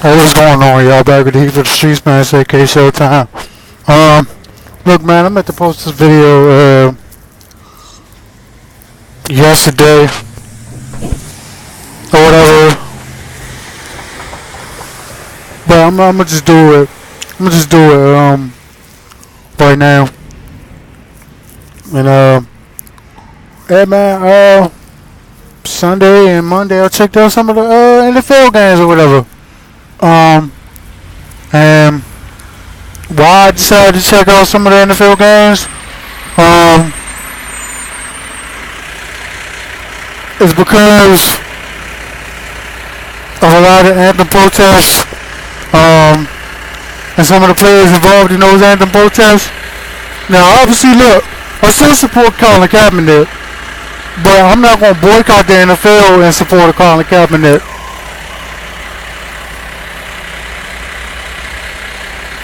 Hey, what's going on, y'all? Back with the Heat for the Streets, man. It's AK Showtime. Um, Look, man, I meant to post this video yesterday or whatever, but I'm gonna just do it. I'm gonna just do it right now. And hey, man, Sunday and Monday I checked out some of the NFL games or whatever. Um, and why I decided to check out some of the NFL games, um, is because of a lot of anthem protests, and some of the players involved in those anthem protests. Now, obviously, look, I still support Colin Kaepernick, but I'm not gonna boycott the NFL and support Colin Kaepernick.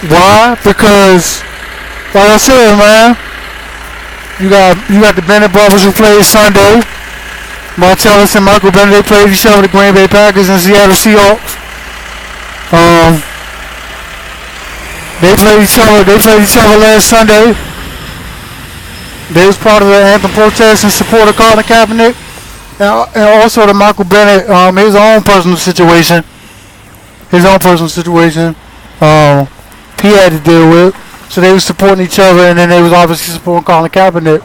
Why? Because, like I said, man, you got the Bennett brothers who played Sunday. Martellus and Michael Bennett, they played each other, the Green Bay Packers and Seattle Seahawks. They played each other. They played each other last Sunday. They was part of the anthem protest in support of Colin Kaepernick, and also the Michael Bennett, his own personal situation. His own personal situation. He had to deal with. So they was supporting each other, and then they was obviously supporting Colin Kaepernick.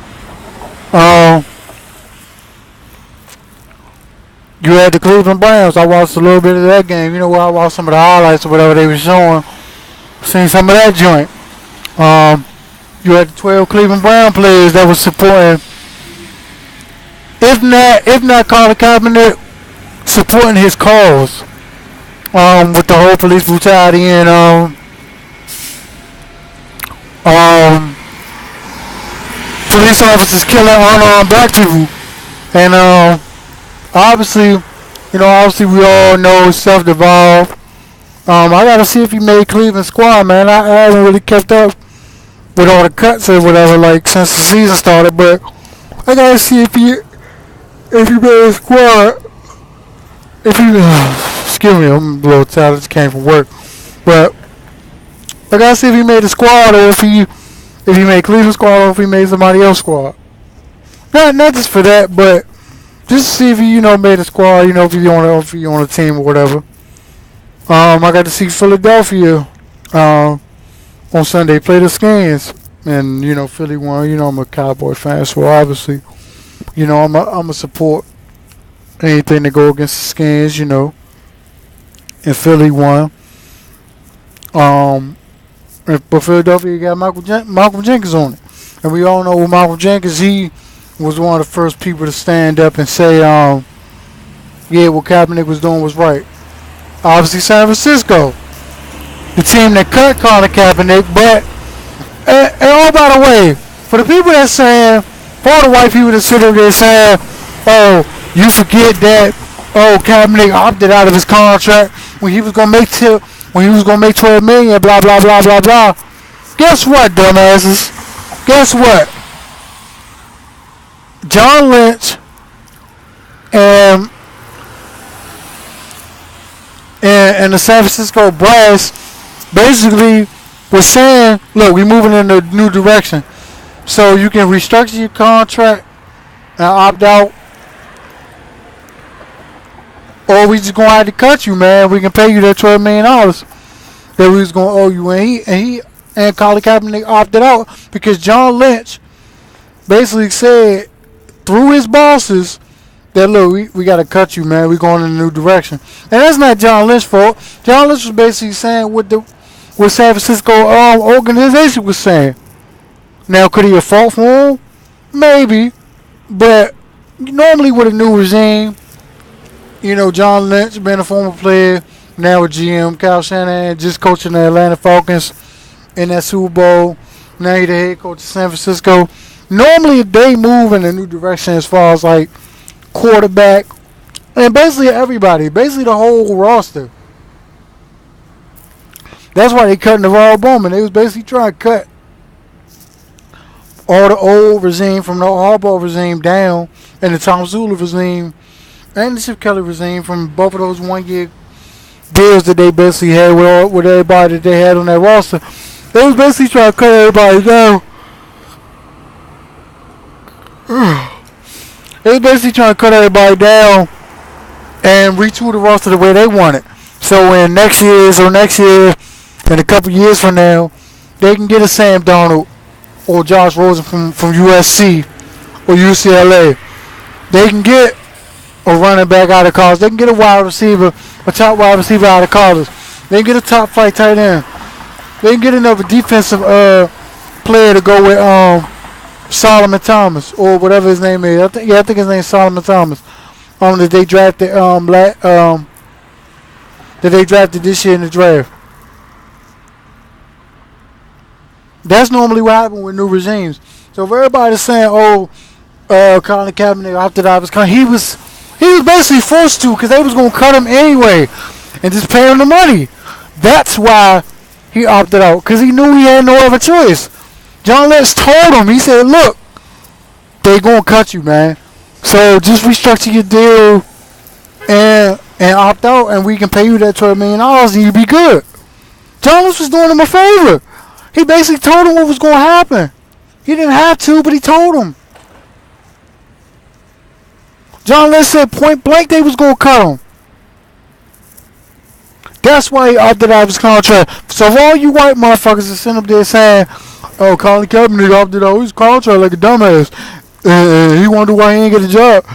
You had the Cleveland Browns. I watched a little bit of that game. You know, where I watched some of the highlights or whatever they were showing. Seen some of that joint. You had the 12 Cleveland Brown players that was supporting, if not Colin Kaepernick, supporting his cause. With the whole police brutality and police officers killing unarmed black people. And obviously we all know self-devolved. I gotta see if he made Cleveland squad, man. I haven't really kept up with all the cuts or whatever, like, since the season started, but I gotta see if he made a squad. If he excuse me, I'm a little tired. I just came from work, but I gotta see if he made a squad, or if he made Cleveland squad, or if he made somebody else squad. Not just for that, but just to see if he made a squad. If he on a team or whatever. I got to see Philadelphia on Sunday play the Skins, and Philly won. I'm a Cowboy fan, so obviously I'm a support anything that go against the Skins. And Philly won. But Philadelphia got Malcolm Jenkins on it, and we all know Malcolm Jenkins. He was one of the first people to stand up and say, yeah, what Kaepernick was doing was right. Obviously, San Francisco, the team that cut Colin Kaepernick. But, and oh, by the way, for the people that's saying, for all the white people that sit over there saying, oh, you forget that, oh, Kaepernick opted out of his contract when he was gonna make 12 million, blah blah blah blah blah. Guess what, dumbasses? Guess what? John Lynch and the San Francisco Brass basically was saying, look, we're moving in a new direction. So you can restructure your contract and opt out, or we just gonna have to cut you, man. We can pay you that $12 million that we was gonna owe you. And Colin Kaepernick opted out because John Lynch basically said through his bosses that, look, we got to cut you, man. We're going in a new direction. And that's not John Lynch's fault. John Lynch was basically saying what San Francisco organization was saying. Now, could he have fought for him? Maybe. But normally with a new regime, John Lynch being a former player, now a GM, Kyle Shanahan just coaching the Atlanta Falcons in that Super Bowl. Now he's the head coach of San Francisco. Normally they move in a new direction as far as like quarterback and basically everybody, basically the whole roster. That's why they cut Navarro Bowman. They was basically trying to cut all the old regime from the Harbaugh regime down, and the Tom Zula regime and the Chip Kelly regime from both of those 1 year deals that they basically had with everybody that they had on that roster. They was basically trying to cut everybody down. They was basically trying to cut everybody down and retool the roster the way they want it. So in next year, and a couple years from now, they can get a Sam Darnold or Josh Rosen from USC or UCLA. They can get a running back out of college. They can get a wide receiver, a top wide receiver out of college. They can get a top flight tight end. They can get another defensive player to go with Solomon Thomas or whatever his name is. I think his name is Solomon Thomas. That they drafted this year in the draft. That's normally what happens with new regimes. So if everybody's saying, Colin Kaepernick opted out of his contract, he was basically forced to because they was gonna cut him anyway and just pay him the money. That's why he opted out, because he knew he had no other choice. John Lynch told him, he said, look, they gonna cut you, man. So just restructure your deal and opt out, and we can pay you that $12 million and you be good. John Lynch was doing him a favor. He basically told him what was going to happen. He didn't have to, but he told him. John Lynch said point blank they was going to cut him. That's why he opted out of his contract. So if all you white motherfuckers are sitting up there saying, oh, Colin Kaepernick opted out his contract like a dumbass, he wonder why he ain't get a job.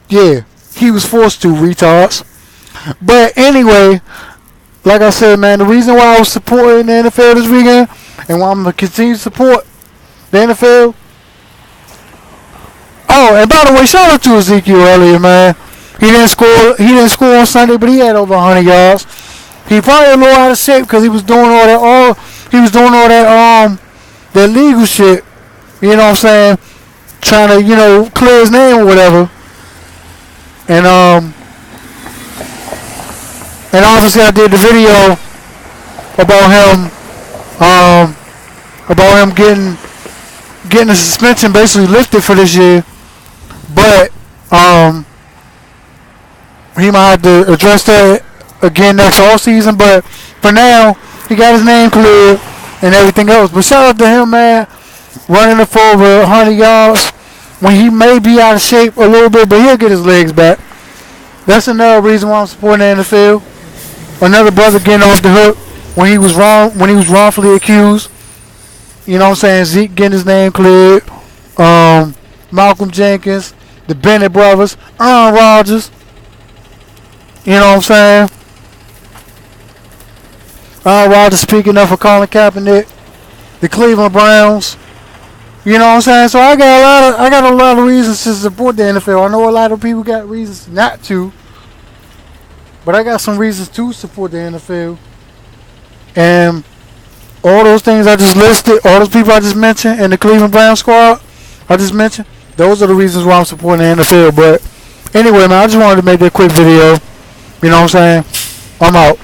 Yeah, he was forced to, retards. But anyway, like I said, man, the reason why I was supporting the NFL this weekend and why I'm going to continue to support the NFL. Oh, and by the way, shout out to Ezekiel Elliott, man. He didn't score on Sunday, but he had over 100 yards. He probably a little out of shape because he was doing all that that legal shit. You know what I'm saying? Trying to, clear his name or whatever. And obviously I did the video about him getting the suspension basically lifted for this year. But he might have to address that again next offseason. But for now, he got his name cleared and everything else. But shout out to him, man, running it for over 100 yards when he may be out of shape a little bit, but he'll get his legs back. That's another reason why I'm supporting the NFL. Another brother getting off the hook when he was wrongfully accused. You know what I'm saying? Zeke getting his name cleared. Malcolm Jenkins, the Bennett brothers, Aaron Rodgers. You know what I'm saying? Aaron Rodgers speaking up for Colin Kaepernick. The Cleveland Browns. You know what I'm saying? So I got a lot of reasons to support the NFL. I know a lot of people got reasons not to, but I got some reasons to support the NFL. And all those things I just listed, all those people I just mentioned, and the Cleveland Browns squad I just mentioned, those are the reasons why I'm supporting the NFL. But anyway, man, I just wanted to make that quick video. You know what I'm saying? I'm out.